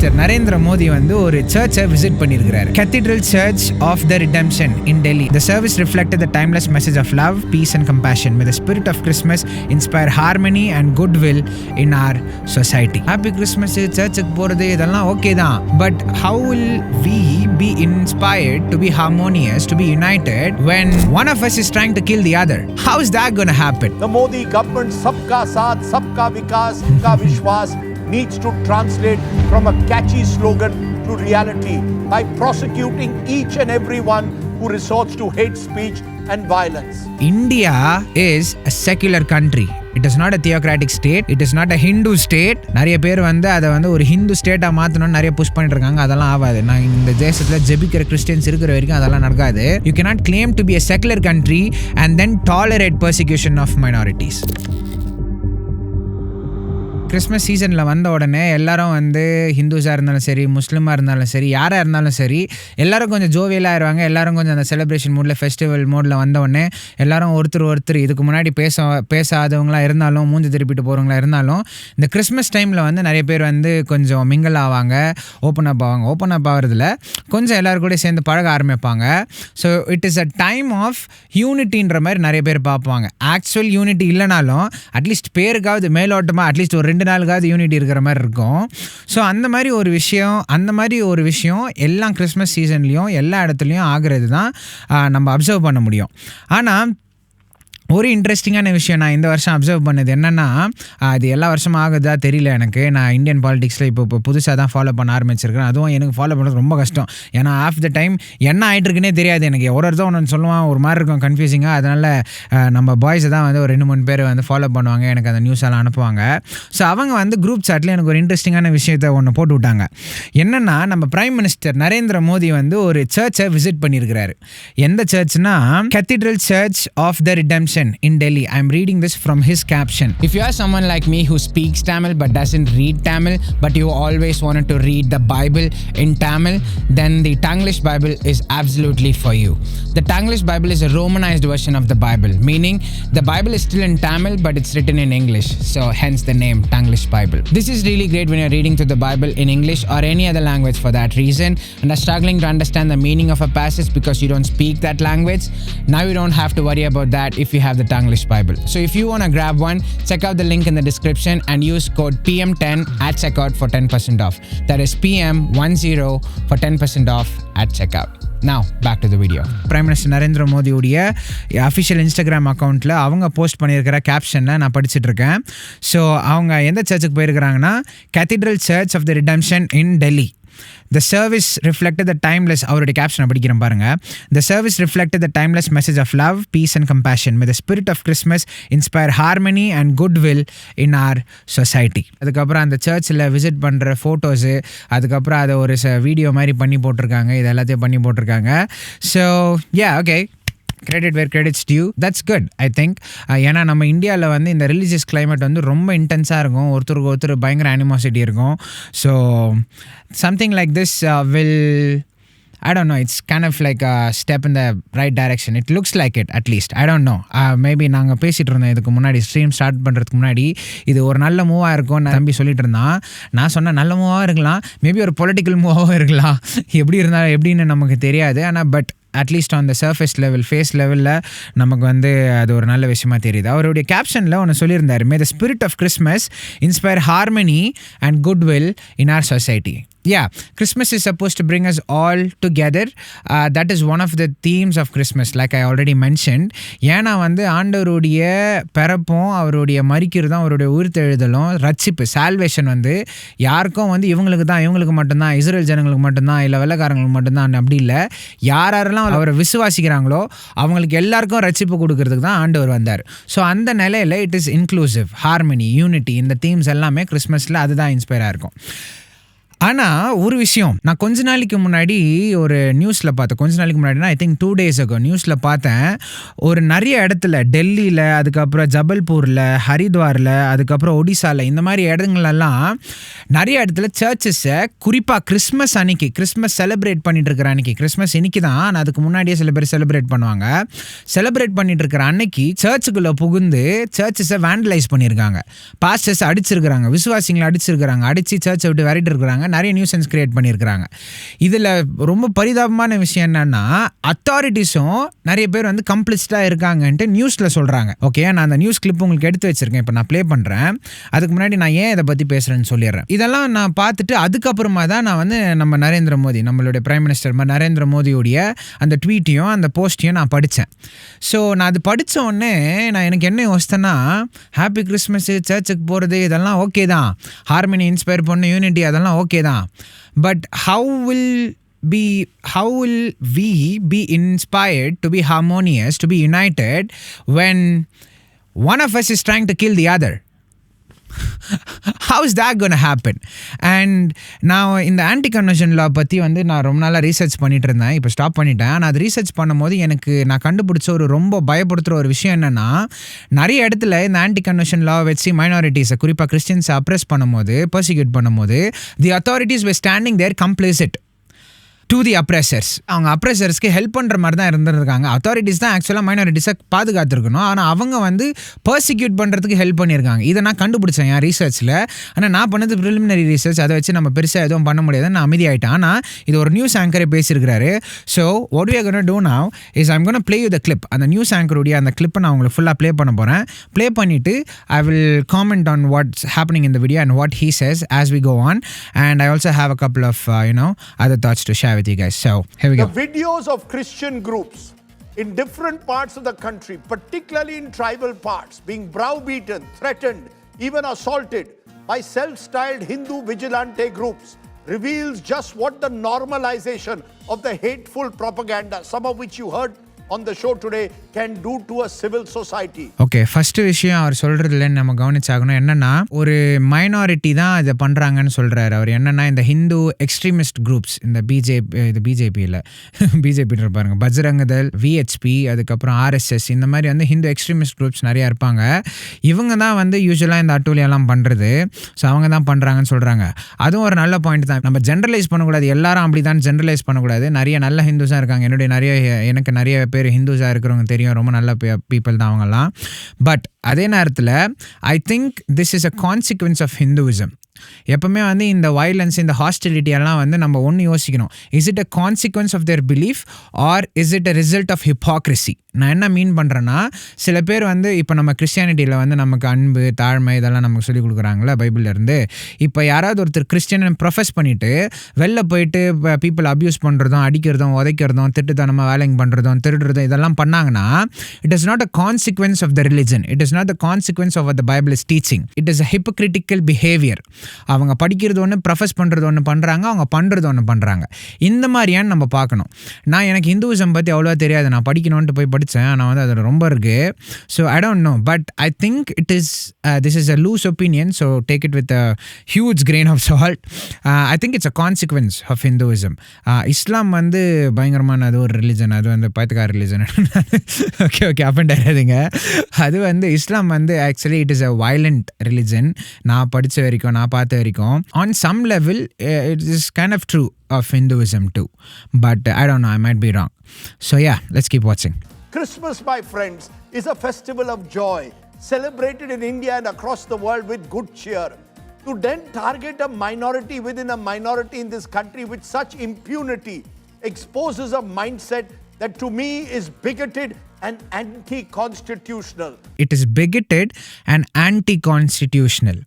Minister Narendra Modi வந்து ஒரு சர்ச்சை விசிட் பண்ணியிருக்கிறார். Cathedral Church of the Redemption in Delhi. The service reflected the timeless message of love, peace and compassion. May the spirit of Christmas inspire harmony and goodwill in our society. Happy Christmas, சர்ச்சுக்கு போறது இதெல்லாம் okay தான். But how will we be inspired to be harmonious, to be united when one of us is trying to kill the other? How is that going to happen? The Modi government Sabka Saath, Sabka Vikas, Sabka Vishwas needs to translate from a catchy slogan to reality by prosecuting each and everyone who resorts to hate speech and violence. India is a secular country. It is not a theocratic state. It is not a Hindu state. நிறைய பேர் வந்து அதை வந்து ஒரு ஹிந்து ஸ்டேட்டாக மாற்றணும்னு நிறைய push பண்ணிட்டு இருக்காங்க. அதெல்லாம் ஆகாது. நான் இந்த தேசத்தில் ஜெபிக்கிற கிறிஸ்டியன்ஸ் இருக்கிற வரைக்கும் அதெல்லாம் நடக்காது. You cannot claim to be a secular country and then tolerate persecution of minorities. Christmas சீசனில் வந்த உடனே எல்லாரும் வந்து ஹிந்துஸாக இருந்தாலும் சரி, முஸ்லீமாக இருந்தாலும் சரி, யாராக இருந்தாலும் சரி, எல்லாரும் கொஞ்சம் ஜோவியலாக ஆயிடுவாங்க. எல்லாரும் கொஞ்சம் அந்த செலிப்ரேஷன் மூடில், ஃபெஸ்டிவல் மோடில் வந்த உடனே எல்லாரும் ஒருத்தர் இதுக்கு முன்னாடி பேசாதவங்களாக இருந்தாலும், மூஞ்சி திருப்பிட்டு போகிறவங்களா இருந்தாலும், இந்த கிறிஸ்மஸ் டைமில் வந்து நிறைய பேர் வந்து கொஞ்சம் மிங்கிள் ஆவாங்க, ஓப்பன் அப் ஆகிறதுல கொஞ்சம் எல்லோரும் கூட சேர்ந்து பழக ஆரம்பிப்பாங்க. So it is a time of யூனிட்டின்ற மாதிரி நிறைய பேர் பார்ப்பாங்க. ஆக்சுவல் யூனிட்டி இல்லைனாலும் அட்லீஸ்ட் பேருக்காவது மேலோட்டமாக அட்லீஸ்ட் ஒரு 2 நாளுக்காவது யூனிட்டி இருக்கிற மாதிரி இருக்கும். ஸோ அந்த மாதிரி ஒரு விஷயம் எல்லாம் கிறிஸ்மஸ் சீசன்லேயும் எல்லா இடத்துலையும் ஆகிறது தான் நம்ம அப்சர்வ் பண்ண முடியும். ஆனால் ஒரு இன்ட்ரெஸ்டிங்கான விஷயம் நான் இந்த வருஷம் அப்சர்வ் பண்ணது என்னென்னா, அது எல்லா வருஷமும் ஆகுதா தெரியல எனக்கு. நான் இந்தியன் பாலிடிக்ஸில் இப்போ புதுசாக தான் ஃபாலோ பண்ண ஆரம்பிச்சிருக்கேன். அதுவும் எனக்கு ஃபாலோ பண்ணுறது ரொம்ப கஷ்டம். ஏன்னா ஆஃப் த டைம் என்ன ஆகிட்டுருக்குன்னே தெரியாது எனக்கு. ஒருத்தர் ஒன்று சொல்லுவான், ஒரு மாதிரி இருக்கும் கன்ஃபியூசிங்காக. அதனால் நம்ம பாய்ஸை தான் வந்து ஒரு 2-3 பேர் வந்து ஃபாலோ பண்ணுவாங்க, எனக்கு அந்த நியூஸ் எல்லாம் அனுப்புவாங்க. ஸோ அவங்க வந்து குரூப் சாட்டில் எனக்கு ஒரு இன்ட்ரெஸ்டிங்கான விஷயத்தை ஒன்று போட்டு விட்டாங்க. என்னென்னா, நம்ம பிரைம் மினிஸ்டர் நரேந்திர மோடி வந்து ஒரு சர்ச்சை விசிட் பண்ணியிருக்கிறாரு. எந்த சர்ச்னா Cathedral Church of the Redemption in Delhi. I am reading this from his caption. If you are someone like me who speaks Tamil but doesn't read Tamil, but you always wanted to read the Bible in Tamil, then the Tanglish Bible is absolutely for you. The Tanglish Bible is a Romanized version of the Bible, meaning the Bible is still in Tamil but it's written in English, so hence the name Tanglish Bible. This is really great when you're reading through the Bible in English or any other language for that reason and are struggling to understand the meaning of a passage because you don't speak that language. Now you don't have to worry about that if you have the Tanglish Bible. So if you want to grab one, check out the link in the description and use code PM10 at checkout for 10% off. That is PM10 for 10% off at checkout. Now back to the video. Prime Minister Narendra Modi உடைய official Instagram அக்கௌண்ட்டில் அவங்க post பண்ணியிருக்கிற கேப்ஷனில் நான் படிச்சுட்டு இருக்கேன். So அவங்க எந்த சர்ச்சுக்கு போயிருக்கிறாங்கன்னா Cathedral Church of the Redemption in Delhi. The service reflected the timeless, அவருடைய கேப்ஷனை படிக்கிறேன் பாருங்க. The service reflected the timeless message of love, peace and compassion. May the spirit of Christmas inspire harmony and goodwill in our society. அதுக்கப்புறம் அந்த சர்ச்சில் visit பண்ணுற photos, அதுக்கப்புறம் அதை ஒரு வீடியோ மாதிரி பண்ணி போட்டிருக்காங்க. இது எல்லாத்தையும் பண்ணி போட்டிருக்காங்க. So okay, credit where credit's due. That's good, I think. ஏன்னா நம்ம இந்தியாவில் வந்து இந்த ரிலீஜியஸ் கிளைமேட் வந்து ரொம்ப இன்டென்ஸாக இருக்கும். ஒருத்தருக்கு பயங்கர அனிமாசிட்டி இருக்கும். So something like this will, I don't know, it's kind of like a step in the right direction. It looks like it, at least. I don't know. Maybe நாங்கள் பேசிகிட்டு இருந்தோம் இதுக்கு முன்னாடி, ஸ்ட்ரீம் ஸ்டார்ட் பண்ணுறதுக்கு முன்னாடி, இது ஒரு நல்ல மூவாக இருக்கும் தம்பி சொல்லிட்டு இருந்தான். நான் சொன்னேன் நல்ல மூவாக இருக்கலாம், மேபி ஒரு பொலிட்டிக்கல் மூவாகவும் இருக்கலாம். எப்படி இருந்தாலும் எப்படின்னு நமக்கு தெரியாது. ஆனால் but at least on the surface level, face லெவலில் நமக்கு வந்து அது ஒரு நல்ல விஷயமா தெரியுது. அவருடைய கேப்ஷனில் ஒன்று சொல்லியிருந்தார், may the spirit of Christmas inspire harmony and goodwill in our society. Yeah, Christmas is supposed to bring us all together. That is one of the themes of Christmas, like I already mentioned. ஏன்னா வந்து ஆண்டவருடைய பிறப்பும் அவருடைய மரிக்கிறதும் அவருடைய உயிர்த்தெழுதலும் ரட்சிப்பு, salvation வந்து யாருக்கும் வந்து இவங்களுக்கு மட்டும்தான், இஸ்ரேல் ஜனங்களுக்கு மட்டும்தான், இல்லை வெள்ளைக்காரங்களுக்கு மட்டும்தான் அப்படி இல்லை. யாரெல்லாம் அவரை விசுவாசிக்கிறாங்களோ அவங்களுக்கு எல்லாருக்கும் ரட்சிப்பு கொடுக்கறதுக்கு தான் ஆண்டவர் வந்தார். ஸோ அந்த நிலையில் it is inclusive, harmony, unity, இந்த தீம்ஸ் எல்லாமே கிறிஸ்மஸில் அதுதான் இன்ஸ்பயராக இருக்கும். ஆனால் ஒரு விஷயம், நான் கொஞ்ச நாளைக்கு முன்னாடி ஒரு நியூஸில் பார்த்தேன். ஐ திங்க் 2 days ago நியூஸில் பார்த்தேன். ஒரு நிறைய இடத்துல, டெல்லியில், அதுக்கப்புறம் ஜபல்பூரில், ஹரித்வாரில், அதுக்கப்புறம் ஒடிசாவில், இந்த மாதிரி இடங்களெல்லாம் நிறைய இடத்துல சர்ச்சஸை குறிப்பாக கிறிஸ்மஸ் அன்னைக்கு, கிறிஸ்மஸ் செலிப்ரேட் பண்ணிட்டு இருக்கிற அன்னைக்கு, கிறிஸ்மஸ் இன்னைக்கு தான், ஆனால் அதுக்கு முன்னாடியே சில பேர் செலிப்ரேட் பண்ணுவாங்க. செலிப்ரேட் பண்ணிட்டு இருக்கிற அன்னைக்கு சர்ச்சுக்குள்ளே புகுந்து சர்ச்சஸை வேண்டலைஸ் பண்ணியிருக்காங்க. பாஸ்டர்ஸ் அடிச்சிருக்கிறாங்க, விசுவாசிங்களை அடிச்சிருக்கிறாங்க, அடித்து சர்ச்சை விட்டு விரட்டி இருக்கிறாங்க. நிறைய நியூசன்ஸ் கிரியேட் பண்ணியிருக்கிறாங்க. இதில் ரொம்ப பரிதாபமான விஷயம் என்னன்னா, அத்தாரிட்டிஸும் நிறைய பேர் வந்து கம்ப்ளிஸ்டாக இருக்காங்கன்ட்டு நியூஸில் சொல்கிறாங்க. ஓகே, நான் அந்த நியூஸ் கிளிப் உங்களுக்கு எடுத்து வச்சிருக்கேன், இப்போ நான் ப்ளே பண்ணுறேன். அதுக்கு முன்னாடி நான் ஏன் இதை பற்றி பேசுகிறேன்னு சொல்லிடுறேன். இதெல்லாம் நான் பார்த்துட்டு அதுக்கப்புறமா தான் நான் வந்து நம்ம நரேந்திர மோடி, நம்மளுடைய பிரைம் மினிஸ்டர் நரேந்திர மோடியோடைய அந்த ட்வீட்டையும் அந்த போஸ்ட்டையும் நான் படித்தேன். ஸோ நான் அது படித்த உடனே நான் எனக்கு என்ன யோசித்தேன்னா, ஹாப்பி கிறிஸ்மஸ், சர்ச்சுக்கு போகிறது இதெல்லாம் ஓகே தான், ஹார்மனி இன்ஸ்பயர் பண்ண யூனிட்டி அதெல்லாம் ஓகே தான். But how will we be inspired to be harmonious, to be united when one of us is trying to kill the other? How is that going to happen? And நான் இந்த anti conversion லா பற்றி வந்து நான் ரொம்ப நாளாக research பண்ணிட்டு இருந்தேன். இப்போ ஸ்டாப் பண்ணிட்டேன். நான் அது ரீசர்ச் பண்ணும்போது எனக்கு நான் கண்டுபிடிச்ச ஒரு ரொம்ப பயப்படுத்துகிற ஒரு விஷயம் என்னென்னா, நிறைய இடத்துல இந்த ஆன்டி கன்வர்ஷன் லா வச்சு மைனாரிட்டிஸை, குறிப்பாக கிறிஸ்டியன்ஸை அப்ரெஸ் பண்ணும்போது, பர்சிக்யூட் பண்ணும்போது, தி authorities were standing there complicit to the oppressors. அவங்க அப்ரெசர்ஸ்க்கு ஹெல்ப் பண்ணுற மாதிரி தான் இருந்திருக்காங்க. அத்தாரிட்டிஸ் தான் ஆக்சுவலாக மைனாரிட்டிஸை பாதுகாத்துருக்கணும். ஆனால் அவங்க வந்து பர்சிக்யூட் பண்ணுறதுக்கு ஹெல்ப் பண்ணியிருக்காங்க. இதை நான் கண்டுபிடிச்சேன் என் ரீசர்ச்சில். ஆனால் நான் பண்ணது ப்ரிலிமினரி ரீசர்ச், அதை வச்சு நம்ம பெருசாக எதுவும் பண்ண முடியாதுன்னு நான் அமைதியாயிட்டேன். ஆனால் இது ஒரு நியூஸ் ஆங்கரே பேசியிருக்கிறாரு. So what we are going to do now is I'm going to play you the clip. அந்த நியூஸ் ஆங்கருடைய அந்த கிளிப்பை நான் உங்களுக்கு ஃபுல்லாக ப்ளே பண்ண போகிறேன். ப்ளே பண்ணிவிட்டு I will comment on what's happening in the video and what he says as we go on. And I also have a couple of other thoughts to share with you guys. So here we go. The videos of Christian groups in different parts of the country, particularly in tribal parts, being browbeaten, threatened, even assaulted by self-styled Hindu vigilante groups reveals just what the normalization of the hateful propaganda, some of which you heard on the show today, can do to a civil society. Okay, first விஷயம் அவர் சொல்கிறதுல நம்ம கவனிச்சாகணும் என்னென்னா, ஒரு minority தான் இதை பண்ணுறாங்கன்னு சொல்கிறாரு அவர். என்னென்னா, இந்த ஹிந்து எக்ஸ்ட்ரீமிஸ்ட் குரூப்ஸ், இந்த பிஜேபி இல்லை பிஜேபின்னு இருப்பாருங்க, பஜ்ரங்கதள், விஹெச்பி, அதுக்கப்புறம் ஆர்எஸ்எஸ், இந்த மாதிரி வந்து ஹிந்து எக்ஸ்ட்ரீமிஸ்ட் குரூப்ஸ் நிறையா இருப்பாங்க. இவங்க தான் வந்து யூஸ்வலாக இந்த அட்டூழியெல்லாம் பண்ணுறது. ஸோ அவங்க தான் பண்ணுறாங்கன்னு சொல்கிறாங்க. அதுவும் ஒரு நல்ல பாயிண்ட் தான். நம்ம ஜென்ரலைஸ் பண்ணக்கூடாது, எல்லாரும் அப்படி தான் ஜென்ரலைஸ் பண்ணக்கூடாது. நிறைய நல்ல ஹிந்துஸாக இருக்காங்க. எனக்கு நிறைய பேர் ஹிந்துஸாக இருக்கிறவங்க தெரியும், ரொம்ப நல்ல பீப்புள் தான் அவங்கெல்லாம். பட் அதே நேரத்தில் I think this is a consequence of Hinduism. எப்பவுமே வந்து இந்த வயலன்ஸ், இந்த ஹாஸ்டிலிட்டி எல்லாம் வந்து நம்ம ஒன்று யோசிக்கணும். Is it a consequence of their belief or is it a result of hypocrisy? நான் என்ன மீன் பண்ணுறேன்னா, சில பேர் வந்து இப்போ நம்ம கிறிஸ்டியானிட்டியில் வந்து நமக்கு அன்பு, தாழ்மை இதெல்லாம் நமக்கு சொல்லிக் கொடுக்குறாங்களே பைபிள்லேருந்து. இப்போ யாராவது ஒருத்தர் கிறிஸ்டியன் ப்ரொஃபஸ் பண்ணிவிட்டு வெளில போயிட்டு பீப்புள் அப்யூஸ் பண்ணுறதும், அடிக்கிறதும், உதைக்கிறதும், திட்டுத்தனமாக வேலைங்க பண்ணுறதும், திருடுறதும் இதெல்லாம் பண்ணாங்கன்னா, it is not a consequence of the religion. It is not a consequence of the Bible is teaching. It is a hypocritical behaviour. அவங்க படிக்கிறது ஒன்று, ப்ரொஃபஸ் பண்ணுறது ஒன்று பண்ணுறாங்க, அவங்க பண்ணுறது ஒன்று பண்ணுறாங்க. இந்த மாதிரியான்னு நம்ம பார்க்கணும். எனக்கு ஹிந்துவிசம் பற்றி அவ்வளோவா தெரியாது. நான் படிக்கணும்ன்ட்டு போய் படித்தேன். ஆனால் வந்து அதில் ரொம்ப இருக்குது. So I don't know. But I think this is a loose opinion. So take it with a huge grain of salt. I think it's a consequence of Hinduism. இஸ்லாம் வந்து பயங்கரமான அது ஒரு ரிலிஜன், அது வந்து பைத்தியக்கார ரிலிஜன். ஓகே அப்பண்ட் ஆகாதுங்க. அது வந்து இஸ்லாம் வந்து actually it is a violent religion. நான் படித்த வரைக்கும், நான் பார்த்த வரைக்கும், on some level it is kind of true of Hinduism too, but I don't know, I might be wrong. So yeah, let's keep watching. Christmas, my friends, is a festival of joy celebrated in India and across the world with good cheer. To then target a minority within a minority in this country with such impunity exposes a mindset that to me is bigoted and anti-constitutional. It is bigoted and anti-constitutional.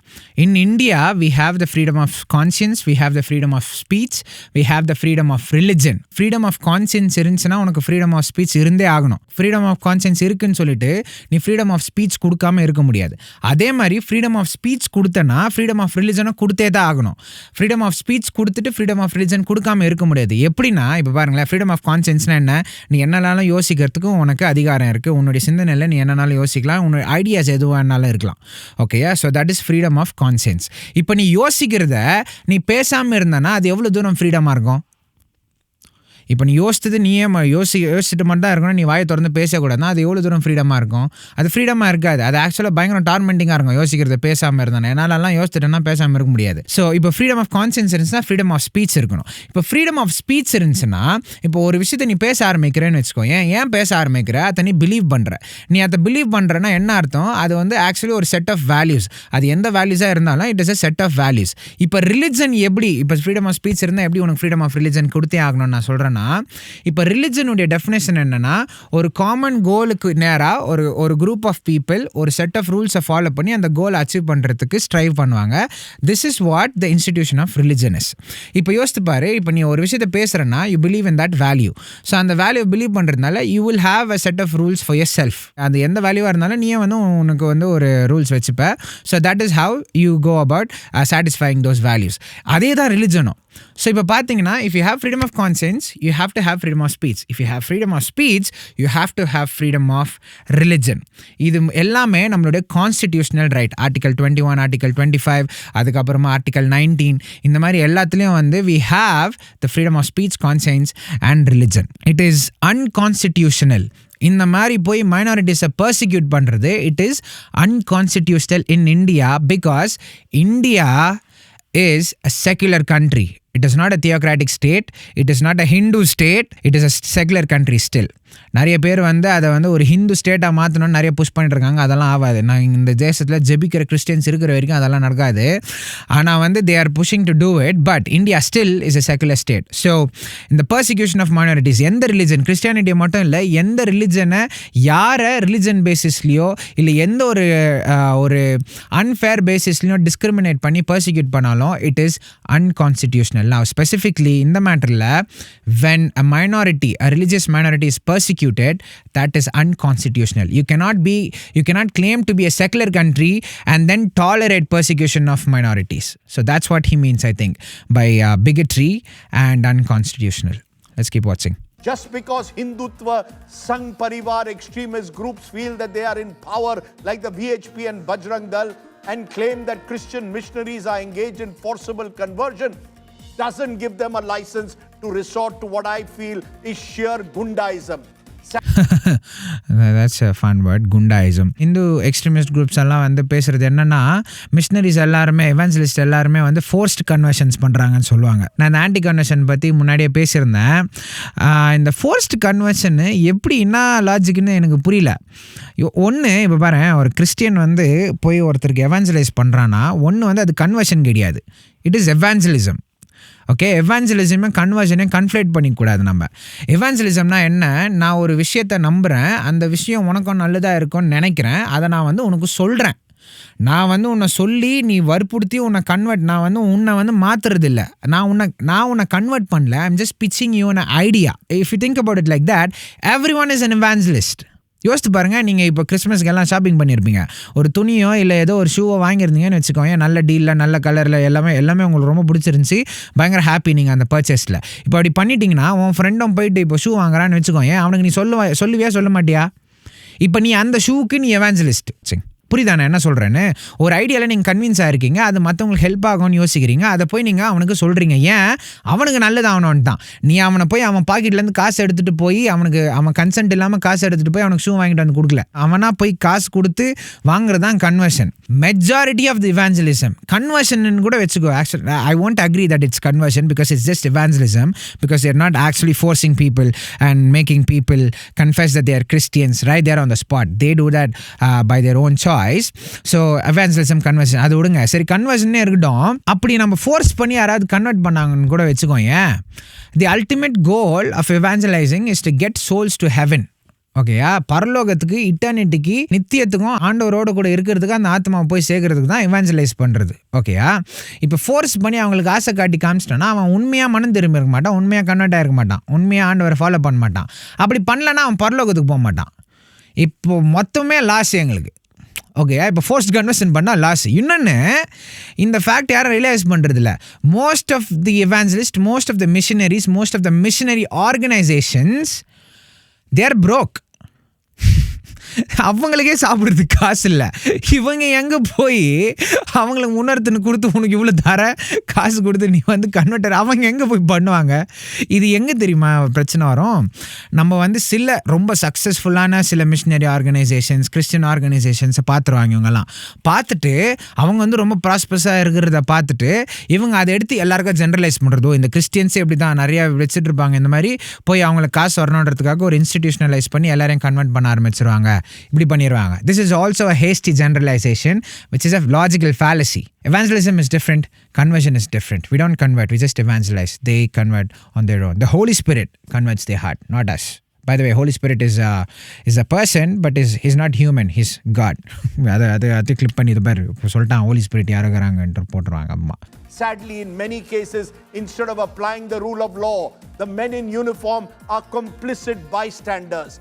In India, we have the freedom of conscience, we have the freedom of speech, we have the freedom of religion. Freedom of conscience இருந்துச்சுன்னா உனக்கு freedom of speech இருந்தே ஆகணும். freedom of conscience இருக்குன்னு சொல்லிட்டு நீ freedom of speech கொடுக்காம இருக்க முடியாது. அதே மாதிரி freedom of speech கொடுத்தனா freedom of religion கொடுத்தே தான் ஆகணும். freedom of speech கொடுத்துட்டு freedom of religion கொடுக்காம இருக்க முடியாது. எப்படின்னா இப்போ பாருங்களேன், freedom of conscienceனா என்ன? நீ என்னனாலும் யோசிக்கிறதுக்கும் உனக்கு அதிகாரம் இருக்குது. உன்னுடைய சிந்தனையில் நீ என்னனாலும் யோசிக்கலாம், உன்னுடைய ஐடியாஸ் எதுவானாலும் இருக்கலாம். ஓகேயா? So that is freedom of conscience. இப்போ நீ யோசிக்கிறத நீ பேசாமல் இருந்தனா அது எவ்வளோ தூரம் ஃப்ரீடமாக இருக்கும்? இப்போ நீ யோசித்தது நீயே யோசிச்சுட்டு மட்டும் தான் இருக்கணும், நீ வாயை திறந்து பேசக்கூடாதுன்னா அது எவ்வளோ தூரம் ஃப்ரீடமாக இருக்கும்? அது ஃப்ரீடமாக இருக்காது. அது ஆக்சுவலாக பயங்கர டார்மெண்டிங்காக இருக்கும் யோசிக்கிறது பேசாமல் இருந்தானே. என்னாலலாம் யோசிச்சுட்டேன்னா பேசாமல் இருக்க முடியாது. ஸோ இப்போ ஃப்ரீடம் ஆஃப் கான்சியன்ஸ் இருந்துச்சுன்னா ஃப்ரீடம் ஆஃப் ஸ்பீச் இருக்கணும். இப்போ ஃப்ரீடம் ஆஃப் ஸ்பீச் இருந்துச்சுன்னா இப்போ ஒரு விஷயத்தை நீ பேச ஆரம்பிக்கிறேன்னு வச்சுக்கோ, ஏன் பேச ஆரம்பிக்கிற, அதை நீ பிலீவ் பண்ணுற. நீ அதை பிலீவ் பண்ணுறேன்னா என்ன அர்த்தம்? அது வந்து ஆக்சுவலி ஒரு செட் ஆஃப் வேல்யூஸ். அது எந்த வேல்யூஸாக இருந்தாலும் it is a set of values. இப்போ ரிலிஜன் எப்படி, இப்போ ஃப்ரீடம் ஆஃப் ஸ்பீச் இருந்தால் எப்படி உனக்கு ஃப்ரீடம் ஆஃப் ரிலிஜன் கொடுத்தே ஆகணும்னு நான் சொல்கிறேன்னா, இப்போ ரிலிஜனுடைய டெஃபினேஷன் என்னென்னா, ஒரு காமன் கோலுக்கு நேராக ஒரு குரூப் ஆஃப் பீப்புள் ஒரு செட் ஆஃப் ரூல்ஸை ஃபாலோ பண்ணி அந்த கோலை அச்சீவ் பண்ணுறதுக்கு ஸ்ட்ரைவ் பண்ணுவாங்க. This is what the institution of religion is. இப்போ யோசித்து பாரு, இப்போ நீ ஒரு விஷயத்தை பேசுகிறேன்னா you believe in that value. So அந்த வேல்யூ பிலீவ் பண்ணுறதுனால you will have a set of rules for yourself. அது எந்த வேல்யூவாக இருந்தாலும் நீயே வந்து உனக்கு வந்து ஒரு ரூல்ஸ் வச்சுப்ப. So that is how you go about satisfying those values. அதே தான் ரிலிஜனும். ஸோ இப்போ பார்த்தீங்கன்னா, if you have freedom of conscience you have to have freedom of speech. If you have freedom of speech you have to have freedom of religion. இது எல்லாமே நம்மளுடைய constitutional right. Article 21, article 25, அதுக்கப்புறமா article 19, இந்த மாதிரி எல்லாத்துலேயும் வந்து we have the freedom of speech, conscience and religion. It is unconstitutional. இந்த மாதிரி போய் மைனாரிட்டிஸை பர்சிக்யூட் பண்ணுறது it is unconstitutional in India, because India is a secular country. It is not a theocratic state. It is not a Hindu state. It is a secular country still. நிறைய பேர் வந்து அதை வந்து ஒரு ஹிந்து ஸ்டேட்டாக மாற்றணும்னு நிறைய புஷ் பண்ணிட்டு இருக்காங்க. அதெல்லாம் ஆகாது. நான் இந்த தேசத்தில் ஜெபிக்கிற கிறிஸ்டியன்ஸ் இருக்கிற வரைக்கும் அதெல்லாம் நடக்காது. ஆனால் வந்து they are pushing to do it, but India still is a secular state. So இந்த persecution of minorities, எந்த ரிலிஜன், கிறிஸ்டியானிட்டி மட்டும் இல்லை, எந்த ரிலிஜனை யாரை ரிலிஜன் பேசிஸ்லையோ இல்லை எந்த ஒரு அன்ஃபேர் பேசிஸ்லையோ டிஸ்கிரிமினேட் பண்ணி பர்சிக்யூட் பண்ணாலும் it is unconstitutional. Now specifically இந்த மேட்டரில் when a minority, a religious minority is persecuted, that is unconstitutional. You cannot claim to be a secular country and then tolerate persecution of minorities. So that's what he means, I think, by bigotry and unconstitutional. Let's keep watching. Just because Hindutva, Sangh Parivar extremist groups feel that they are in power like the VHP and Bajrang Dal and claim that Christian missionaries are engaged in forcible conversion doesn't give them a license to resort to what I feel is sheer Gundaism. That's a fun word, Gundaism. Hindu extremist groups எல்லாம் வந்து பேசுகிறது என்னென்னா, missionaries எல்லாருமே, evangelist எல்லாருமே வந்து forced conversions பண்ணுறாங்கன்னு சொல்லுவாங்க. நான் இந்த ஆன்டி கன்வர்ஷன் பற்றி முன்னாடியே பேசியிருந்தேன். இந்த ஃபோர்ஸ்ட் கன்வர்ஷன் எப்படி என்ன லாஜிக்னு எனக்கு புரியல. ஒன்று இப்போ பாரு, ஒரு கிறிஸ்டியன் வந்து போய் ஒருத்தருக்கு எவாஞ்சலைஸ் பண்ணுறான்னா ஒன்று வந்து அது கன்வர்ஷன் கிடையாது, இட் இஸ் எவாஞ்சலிசம். ஓகே, எவாஞ்சலிசமே கன்வர்ஷனையும் கன்ஃப்ளேட் பண்ணிக்கூடாது. நம்ம எவாஞ்சலிசம்னா என்ன, நான் ஒரு விஷயத்தை நம்புகிறேன், அந்த விஷயம் உனக்கும் நல்லதாக இருக்கும்னு நினைக்கிறேன், அதை நான் வந்து உனக்கு சொல்கிறேன். நான் வந்து உன்னை சொல்லி நீ வற்புறுத்தி உன்னை நான் வந்து உன்னை வந்து மாற்றுறது இல்லை. நான் உன்னை கன்வெர்ட் பண்ணல. I'm just pitching you an idea. If you think about it like that, everyone is an evangelist. யோசித்து பாருங்கள், நீங்கள் இப்போ கிறிஸ்மஸ்க்கு எல்லாம் ஷாப்பிங் பண்ணியிருப்பீங்க. ஒரு துணியோ இல்லை ஏதோ ஒரு ஷூவோ வாங்கியிருந்தீங்கன்னு வச்சுக்கோங்க, நல்ல டீலில் நல்ல கலரில் எல்லாமே உங்களுக்கு ரொம்ப பிடிச்சிருந்துச்சி, பயங்கர ஹாப்பி நீங்கள் அந்த பர்ச்சேஸில். இப்போ அப்படி பண்ணிட்டீங்கன்னா உன் ஃப்ரெண்டும் போயிட்டு இப்போ ஷூ வாங்குறான்னு வச்சுக்கோங்க, அவனுக்கு நீ சொல்லுவியா சொல்ல மாட்டியா? இப்போ நீ அந்த ஷூவுக்கு நீ எவாஞ்சலிஸ்ட். சரி, புரியுதா நான் என்ன சொல்கிறேன்னு? ஒரு ஐடியாவில் நீங்கள் கன்வின்ஸ் ஆகிருக்கீங்க, அது மற்றவங்களுக்கு ஹெல்ப் ஆகும்னு யோசிக்கிறீங்க, அதை போய் நீங்கள் அவனுக்கு சொல்கிறீங்க. ஏன்? அவனுக்கு நல்லது ஆகணும்னு தான். நீ அவனை போய் அவன் பாக்கெட்லேருந்து காசு எடுத்துகிட்டு போய் அவன் கன்சென்ட் இல்லாமல் காசு எடுத்துகிட்டு போய் அவனுக்கு ஷூ வாங்கிட்டு வந்து கொடுக்கல. அவனா போய் காசு கொடுத்து வாங்குறது தான் conversion. Majority of the evangelism conversion கூட வச்சுக்கோ. Actually I won't agree that it's conversion because it's just evangelism, because they're not actually forcing people and making people confess that they are Christians right there on the spot. They do that by their own choice. So evangelism, conversion அது விடுங்க. சரி, கன்வர்ஷனே இருக்கட்டும். அப்படி நம்ம force பண்ணி யாராவது convert பண்ணாங்கன்னு கூட வச்சுக்கோங்க. The ultimate goal of evangelising is to get souls to heaven. ஓகேயா? பரலோகத்துக்கு, இட்டர்னிட்டிக்கு, நித்தியத்துக்கும் ஆண்டவரோட கூட இருக்கிறதுக்கு, அந்த ஆத்மாவை போய் சேர்க்கறதுக்கு தான் எவாஞ்சலைஸ் பண்ணுறது. ஓகேயா? இப்போ ஃபோர்ஸ் பண்ணி அவங்களுக்கு ஆசை காட்டி காமிச்சிட்டோன்னா அவன் உண்மையாக மனம் திரும்பி இருக்க மாட்டான், உண்மையாக கன்வெர்ட் ஆகிருக்க மாட்டான், உண்மையாக ஆண்டவரை ஃபாலோ பண்ண மாட்டான். அப்படி பண்ணலன்னா அவன் பரலோகத்துக்கு போக மாட்டான். இப்போ மொத்தமே லாஸ் எங்களுக்கு. ஓகே, இப்போ ஃபோர்ஸ்ட் கன்வர்ஷன் பண்ணால் லாஸ். இன்னொன்று, இந்த ஃபேக்ட் யாரும் ரியலைஸ் பண்ணுறது இல்லை. Most of the evangelist, most of the missionaries, most of the missionary organisations, they are broke. அவங்களுக்கே சாப்பிட்றதுக்கு காசு இல்லை. இவங்க எங்கே போய் அவங்களுக்கு முன்னர்த்துன்னு கொடுத்து உனக்கு இவ்வளோ தர காசு கொடுத்து நீ வந்து கன்வெர்ட்டர் அவங்க எங்கே போய் பண்ணுவாங்க? இது எங்கே தெரியுமா பிரச்சனை வரும்? நம்ம வந்து சில ரொம்ப சக்ஸஸ்ஃபுல்லான சில மிஷினரி ஆர்கனைசேஷன்ஸ், கிறிஸ்டியன் ஆர்கனைசேஷன்ஸை பார்த்துருவாங்க. இவங்கெல்லாம் பார்த்துட்டு அவங்க வந்து ரொம்ப ப்ராஸ்பஸாக இருக்கிறத பார்த்துட்டு இவங்க அதை எடுத்து எல்லாருக்கும் ஜென்ரலைஸ் பண்ணுறதோ, இந்த கிறிஸ்டியன்ஸே இப்படி தான் நிறையா வச்சுட்டு இருப்பாங்க, இந்த மாதிரி போய் அவங்களுக்கு காசு வரணுன்றதுக்காக ஒரு இன்ஸ்டிடியூஷனலைஸ் பண்ணி எல்லாரையும் கன்வெர்ட் பண்ண ஆரம்பிச்சிருவாங்க, இப்படி பண்ணிடுவாங்க. This is also a hasty generalization, which is a logical fallacy. Evangelism is different. Conversion is different. We don't convert. We just evangelize. They convert on their own. The Holy Spirit converts their heart, not us. By the way, Holy Spirit is a person, but he's not human. He's God. அது clip பண்ணி இது பாரு சொல்லிட்டான் Holy Spirit யாருங்கறாங்கன்ற போட்டுருவாங்க அம்மா. Sadly, in many cases, instead of applying the rule of law, the men in uniform are complicit bystanders.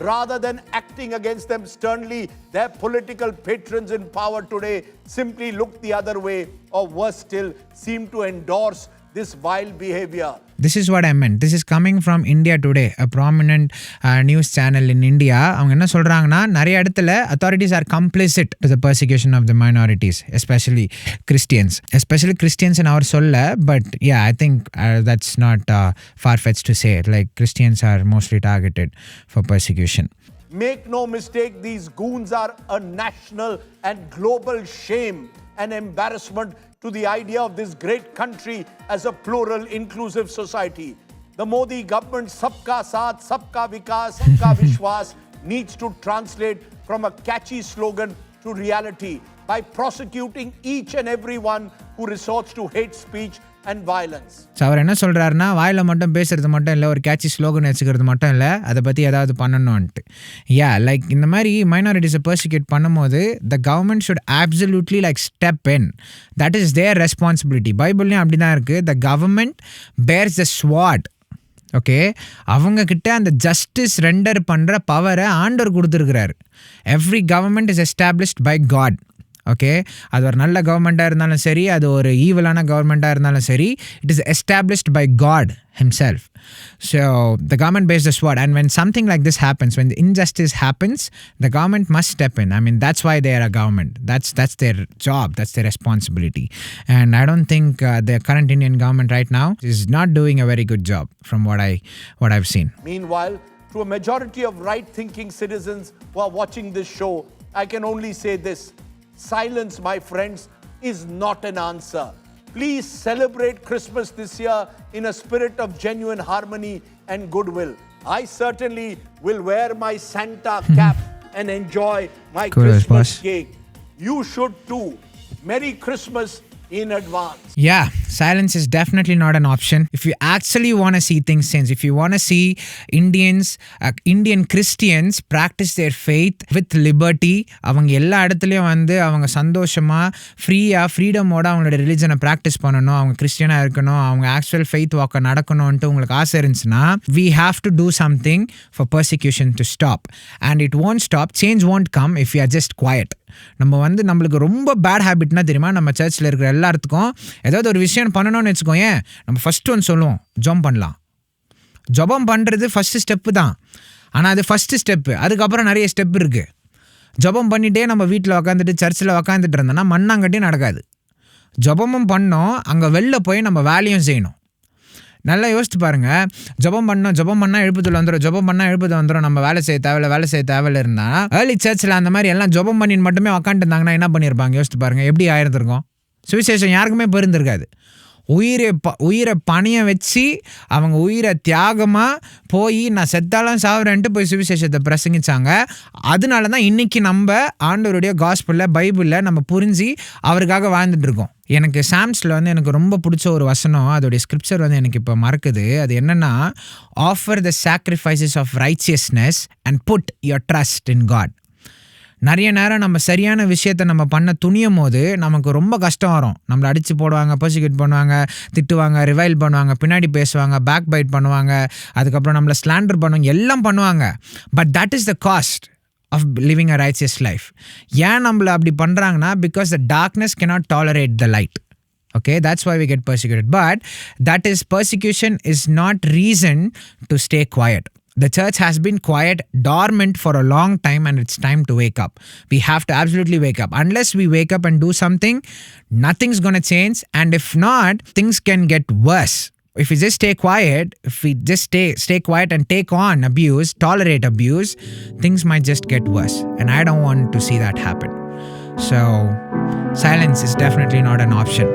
Rather than acting against them sternly, their political patrons in power today simply look the other way, or worse still, seem to endorse this vile behavior. This is what I meant. This is coming from India Today, a prominent news channel in India. அவங்க என்ன சொல்கிறாங்கன்னா, நிறைய இடத்துல authorities are complicit to the persecution of the minorities, especially Christians in our சொல்ல. But yeah, I think that's not far-fetched to say. Like Christians are mostly targeted for persecution. Make no mistake, these goons are a national and global shame and embarrassment to the idea of this great country as a plural, inclusive society. The Modi government Sabka Saath, Sabka Vikas, Sabka Vishwas needs to translate from a catchy slogan to reality by prosecuting each and every one who resorts to hate speech and violence. So அவர் என்ன சொல்கிறாருன்னா, வாயில் மட்டும் பேசுகிறது மட்டும் இல்லை, ஒரு catchy slogan வச்சுக்கிறது மட்டும் இல்லை, அதை பற்றி ஏதாவது பண்ணணும்ன்ட்டு. லைக் இந்த மாதிரி மைனாரிட்டிஸை பர்சிக்யூட் பண்ணும்போது the government should absolutely like step in. That is their responsibility. பைபிள்லேயும் அப்படி தான் இருக்குது. The government bears the sword. Okay, அவங்கக்கிட்ட அந்த ஜஸ்டிஸ் ரெண்டர் பண்ணுற பவரை ஆண்டவர் கொடுத்துருக்கிறாரு. Every government is established by God. Okay, அது ஒரு நல்ல கவர்மெண்ட்டாக இருந்தாலும் சரி, அது ஒரு ஈவலான கவர்மெண்ட்டாக இருந்தாலும் சரி, it is established by God himself. So the government bears the sword, and when something like this happens, when the injustice happens, the government must step in. I mean, that's why they are a government. That's their job, that's their responsibility. And I don't think the current Indian government right now is not doing a very good job from what I've seen. Meanwhile, to a majority of right-thinking citizens who are watching this show, I can only say this: silence, my friends, is not an answer. Please celebrate Christmas this year in a spirit of genuine harmony and goodwill. I certainly will wear my Santa cap and enjoy my Christmas cake. You should too. Merry Christmas in advance. Yeah, silence is definitely not an option. If you actually want to see things change, if you want to see Indian Christians practice their faith with liberty, அவங்க எல்லா இடத்துலையும் வந்து அவங்க சந்தோஷமாக ஃப்ரீடமோட அவங்களோட ரிலிஜனை practice பண்ணணும், அவங்க கிறிஸ்டியனாக இருக்கணும், அவங்க ஆக்சுவல் ஃபெய்த் வாக்க நடக்கணும்ன்ட்டு உங்களுக்கு ஆசை இருந்துச்சுன்னா, we have to do something for persecution to stop. And it won't stop, change won't come if we are just quiet. நம்ம வந்து நம்மளுக்கு ரொம்ப பேட் ஹேபிட்னா தெரியுமா, நம்ம சர்ச்சில் இருக்கிற எல்லாத்துக்கும் ஏதாவது ஒரு விஷயம் பண்ணணும்னு வச்சுக்கோங்க, நம்ம ஃபஸ்ட்டு ஒன்று சொல்லுவோம், ஜெபம் பண்ணலாம். ஜெபம் பண்ணுறது ஃபஸ்ட்டு ஸ்டெப்பு தான், ஆனால் அது ஃபஸ்ட்டு ஸ்டெப்பு. அதுக்கப்புறம் நிறைய ஸ்டெப் இருக்குது. ஜெபம் பண்ணிகிட்டே நம்ம வீட்டில் உக்காந்துட்டு சர்ச்சில் உக்காந்துட்டு இருந்தோம்னா மண்ணாங்கட்டியும் நடக்காது. ஜெபமும் பண்ணோம், அங்கே வெளில போய் நம்ம வேலையும் செய்யணும். நல்லா யோசிச்சு பாருங்கள், ஜெபம் பண்ணால் எழுப்புதல் வந்துடும், நம்ம வேலை செய்ய தேவையில்ல இருந்தால் ஏர்லி சர்ச்சில் அந்த மாதிரி எல்லாம் ஜெபம் பண்ணின்னு மட்டுமே உக்காந்துட்டு இருந்தாங்கன்னா என்ன பண்ணியிருப்பாங்க யோசிச்சு பாருங்கள், எப்படி ஆயிருந்திருக்கும்? சுவிசேஷம் யாருக்குமே பெருந்திருக்காது. உயிரை பணிய வச்சு அவங்க உயிரை தியாகமாக போய் நான் செத்தாலும் சாவுறேன்ட்டு போய் சுவிசேஷத்தை பிரசங்கிச்சாங்க. அதனால தான் இன்றைக்கி நம்ம ஆண்டவருடைய காஸ்பலில் பைபிளில் நம்ம புரிஞ்சு அவருக்காக வாழ்ந்துட்டுருக்கோம். எனக்கு சாம்ஸில் வந்து எனக்கு ரொம்ப பிடிச்ச ஒரு வசனம், அதோடைய ஸ்கிரிப்சர் வந்து எனக்கு இப்போ மறக்குது. அது என்னென்னா, offer the sacrifices of righteousness and put your trust in God. நிறைய நேரம் நம்ம சரியான விஷயத்தை நம்ம பண்ண துணியும் போது நமக்கு ரொம்ப கஷ்டம் வரும். நம்மளை அடித்து போடுவாங்க, பர்சிக்யூட் பண்ணுவாங்க, திட்டுவாங்க, ரிவைல் பண்ணுவாங்க, பின்னாடி பேசுவாங்க, பேக் பைட் பண்ணுவாங்க, அதுக்கப்புறம் நம்மளை ஸ்லாண்டர் பண்ணுவாங்க, எல்லாம் பண்ணுவாங்க. But that is the cost of living a righteous life. ஏன் நம்மளை அப்படி பண்ணுறாங்கன்னா, because the darkness cannot tolerate the light. Okay, that's why we get persecuted. But that is, persecution is not reason to stay quiet. The church has been quiet, dormant for a long time, and it's time to wake up. We have to absolutely wake up. Unless we wake up and do something, nothing's going to change. And if not, things can get worse. If we just stay quiet, if we just stay quiet and take on abuse, tolerate abuse, things might just get worse. And I don't want to see that happen. So, silence is definitely not an option.